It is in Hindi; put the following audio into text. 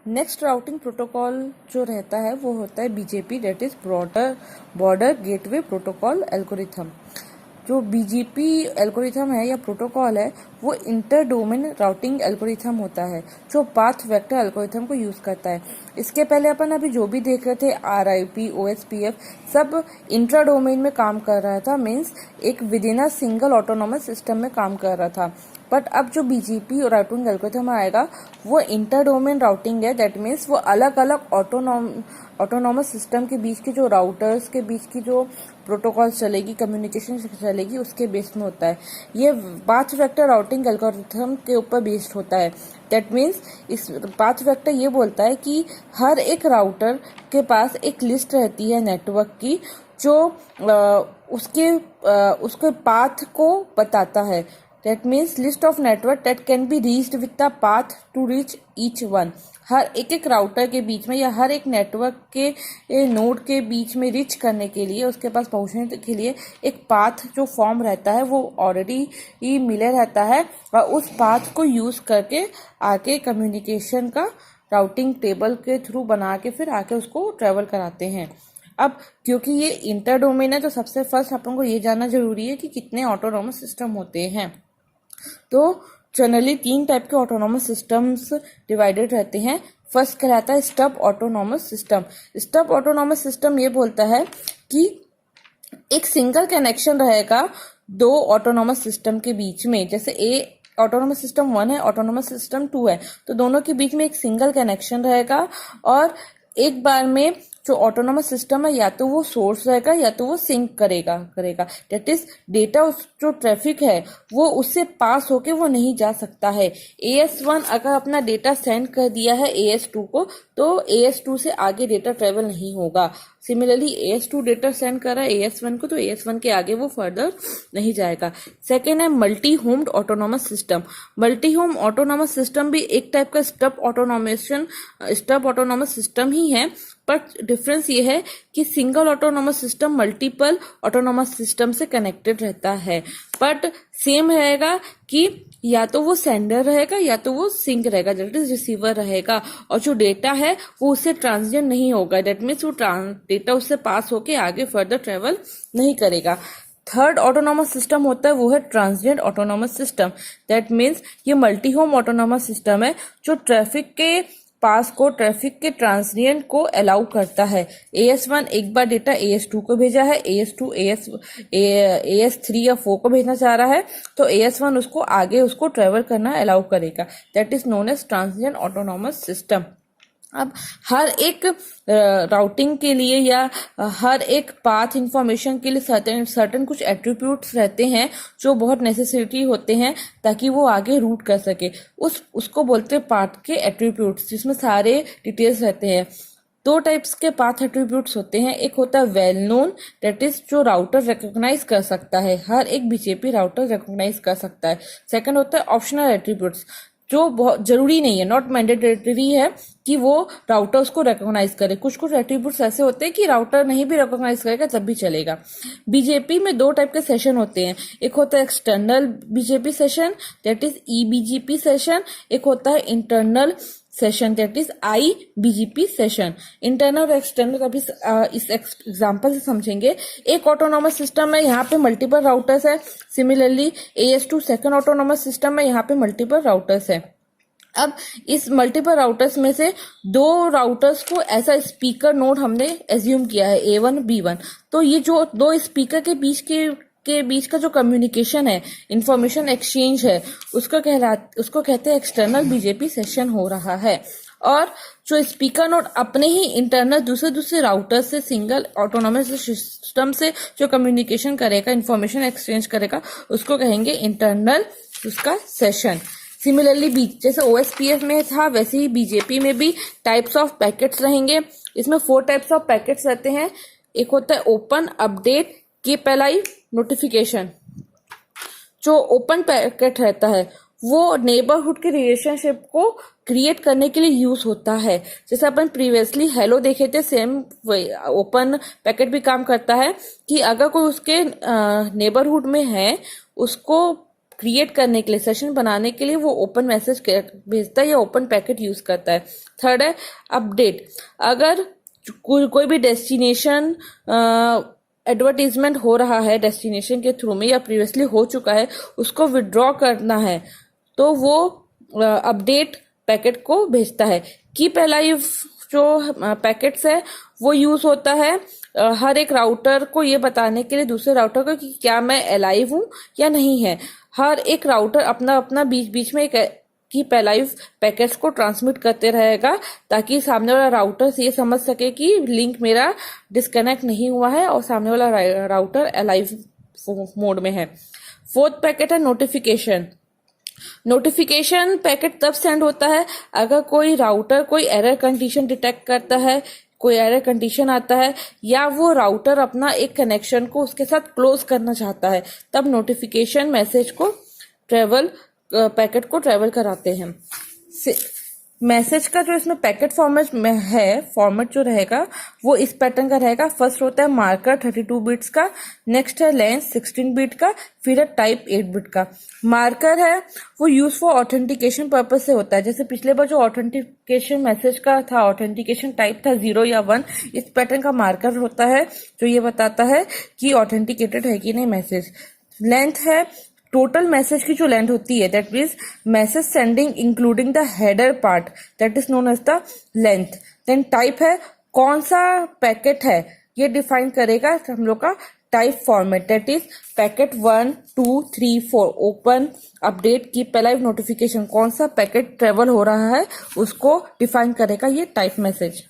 नेक्स्ट राउटिंग प्रोटोकॉल जो रहता है वो होता है BJP, that is border gateway protocol algorithm. जो बीजीपी एल्गोरिथम है या प्रोटोकॉल है वो इंटर डोमेन राउटिंग एल्गोरिथम होता है जो पाथ वेक्टर एल्गोरिथम को यूज करता है। इसके पहले अपन अभी जो भी देख रहे थे RIP, OSPF सब इंट्रा डोमेन में काम कर रहा था, मीन्स एक with in a single autonomous system में काम कर रहा था। बट अब जो बीजीपी राउटिंग एल्गोरिथम आएगा वो इंटर डोमेन राउटिंग है, दैट मीन्स वो अलग अलग ऑटोनॉमस सिस्टम के बीच की जो राउटर्स के बीच की जो प्रोटोकॉल चलेगी, कम्युनिकेशन चलेगी, उसके बेस में होता है। ये पाथ वेक्टर राउटिंग एल्गोरिथम के ऊपर बेस्ड होता है। दैट मीन्स इस पाथ वेक्टर ये बोलता है कि हर एक राउटर के पास एक लिस्ट रहती है नेटवर्क की जो उसके पाथ को बताता है। That means list of network that can be reached with the path to reach each one। हर एक राउटर के बीच में या हर एक नेटवर्क के नोड के बीच में रीच करने के लिए, उसके पास पहुंचने के लिए एक पाथ जो फॉर्म रहता है वो ऑलरेडी ही मिले रहता है, और उस पाथ को यूज करके आके कम्युनिकेशन का राउटिंग टेबल के थ्रू बना के फिर आके उसको ट्रेवल कराते हैं। अब क्योंकि ये इंटर डोमेन है तो सबसे फर्स्ट अपन को ये जानना जरूरी है कि कितने ऑटोनॉमस सिस्टम होते हैं। तो जनरली 3 टाइप के ऑटोनॉमस सिस्टम्स डिवाइडेड रहते हैं। फर्स्ट कहलाता है stub autonomous system. Stub autonomous system ये बोलता है कि एक सिंगल कनेक्शन रहेगा 2 ऑटोनॉमस सिस्टम के बीच में। जैसे ऑटोनॉमस सिस्टम 1 है, ऑटोनॉमस सिस्टम 2 है, तो दोनों के बीच में एक सिंगल कनेक्शन रहेगा और एक बार में जो ऑटोनॉमस सिस्टम है या तो वो सोर्स रहेगा या तो वो सिंक करेगा। दैट इज डेटा, जो ट्रैफिक है वो उससे पास होके वो नहीं जा सकता है। AS1 अगर अपना डेटा सेंड कर दिया है AS2 को तो AS2 से आगे डेटा ट्रेवल नहीं होगा। सिमिलरली AS2 डेटा सेंड कर रहा है AS1 को तो AS1 के आगे वो फर्दर नहीं जाएगा। सेकेंड है multi homed autonomous system. Multi home autonomous system भी एक टाइप का स्टब ऑटोनॉमस सिस्टम ही है, पर डिफरेंस ये है कि single autonomous system multiple autonomous system से कनेक्टेड रहता है, बट सेम रहेगा कि या तो वो सेंडर रहेगा या तो वो सिंक रहेगा, दैट इज रिसीवर रहेगा, और जो डेटा है वो उससे ट्रांसजेंड नहीं होगा। दैट मीन्स वो डेटा उससे पास होके आगे फर्दर ट्रेवल नहीं करेगा। थर्ड ऑटोनॉमस सिस्टम होता है वो है transcend autonomous system. That means ये मल्टी होम ऑटोनॉमस सिस्टम है जो ट्रैफिक के ट्रांसजेंड को अलाउ करता है। AS1 एक बार डेटा AS2 को भेजा है, AS2 AS3 या 4 को भेजना चाह रहा है तो AS1 उसको आगे उसको ट्रेवल करना अलाउ करेगा। That is known as transcend autonomous system. अब हर एक राउटिंग के लिए या हर एक पाथ इंफॉर्मेशन के लिए सर्टेन कुछ एट्रीब्यूट्स रहते हैं जो बहुत नेसेसिटी होते हैं ताकि वो आगे रूट कर सके। उसको बोलते हैं पाथ के एट्रीब्यूट्स, जिसमें सारे डिटेल्स रहते हैं। 2 टाइप्स के पाथ एट्रीब्यूट्स होते हैं। एक होता है वेल नोन, दैट इज जो राउटर रिकॉग्नाइज कर सकता है, हर एक बीजेपी राउटर रिकॉग्नाइज कर सकता है। सेकंड होता है ऑप्शनल एट्रीब्यूट्स, जो बहुत जरूरी नहीं है, नॉट मैंडेटरी है कि वो राउटर उसको रिकॉग्नाइज करे। कुछ एट्रीब्यूट्स ऐसे होते हैं कि राउटर नहीं भी रिकॉग्नाइज करेगा तब भी चलेगा। बीजेपी में 2 टाइप के सेशन होते हैं। एक होता है external BJP session, that is EBGP session. एक होता है internal session, that is IBGP session. Internal और एक्सटर्नल अभी इस एग्जांपल से समझेंगे। एक ऑटोनॉमस सिस्टम है, यहाँ पे मल्टीपल राउटर्स है। Similarly AS2 second autonomous system है, यहाँ पे मल्टीपल राउटर्स है। अब इस मल्टीपल राउटर्स में से 2 राउटर्स को ऐसा स्पीकर नोड हमने एज्यूम किया है A1 B1। तो ये जो 2 स्पीकर के बीच का जो कम्युनिकेशन है, इंफॉर्मेशन एक्सचेंज है, उसको कहते हैं एक्सटर्नल बीजेपी सेशन हो रहा है। और जो स्पीकर नोड अपने ही इंटरनल दूसरे राउटर से सिंगल ऑटोनॉमस सिस्टम से जो कम्युनिकेशन करेगा, इंफॉर्मेशन एक्सचेंज करेगा, उसको कहेंगे इंटरनल उसका सेशन। सिमिलरली जैसे OSPF में था वैसे ही बीजेपी में भी टाइप्स ऑफ पैकेट्स रहेंगे। इसमें 4 टाइप्स ऑफ पैकेट्स रहते हैं। एक होता है ओपन, अपडेट, KPLI, नोटिफिकेशन। जो ओपन पैकेट रहता है वो नेबरहुड के रिलेशनशिप को क्रिएट करने के लिए यूज होता है। जैसे अपन प्रीवियसली हेलो देखे थे, सेम ओपन पैकेट भी काम करता है कि अगर कोई उसके नेबरहुड में है उसको क्रिएट करने के लिए, सेशन बनाने के लिए वो ओपन मैसेज भेजता है या ओपन पैकेट यूज करता है। थर्ड है अपडेट। अगर कोई भी डेस्टिनेशन एडवर्टीजमेंट हो रहा है डेस्टिनेशन के थ्रू में या प्रीवियसली हो चुका है, उसको विड्रॉ करना है तो वो अपडेट पैकेट को भेजता है। कीप अलाइव जो पैकेट्स है वो यूज होता है हर एक राउटर को ये बताने के लिए दूसरे राउटर को कि क्या मैं अलाइव हूँ या नहीं है। हर एक राउटर अपना अपना बीच बीच में एक कीप अलाइव पैकेट्स को ट्रांसमिट करते रहेगा ताकि सामने वाला राउटर ये समझ सके कि लिंक मेरा डिस्कनेक्ट नहीं हुआ है और सामने वाला राउटर अलाइव मोड में है। फोर्थ पैकेट है नोटिफिकेशन। नोटिफिकेशन पैकेट तब सेंड होता है अगर कोई राउटर कोई एरर कंडीशन डिटेक्ट करता है, कोई एरर कंडीशन आता है या वो राउटर अपना एक कनेक्शन को उसके साथ क्लोज करना चाहता है, तब नोटिफिकेशन मैसेज को पैकेट को ट्रेवल कराते हैं। मैसेज का जो इसमें पैकेट फॉर्मेट में है, फॉर्मेट जो रहेगा वो इस पैटर्न का रहेगा। फर्स्ट होता है मार्कर 32 बिट्स का, नेक्स्ट है लेंथ 16 बिट का, फिर है टाइप 8 बिट का। मार्कर है वो यूज फॉर ऑथेंटिकेशन पर्पज से होता है। जैसे पिछले बार जो ऑथेंटिकेशन मैसेज का था, ऑथेंटिकेशन टाइप था 0 या 1, इस पैटर्न का मार्कर होता है जो ये बताता है कि ऑथेंटिकेटेड है कि नहीं मैसेज। लेंथ है टोटल मैसेज की जो लेंथ होती है, that means message sending including the header part, that is known as the length. Then type है कौन सा पैकेट है ये डिफाइन करेगा हम लोग का type format, that is packet 1 2 3 4 open update keep alive notification, कौन सा पैकेट ट्रेवल हो रहा है उसको डिफाइन करेगा ये टाइप मैसेज।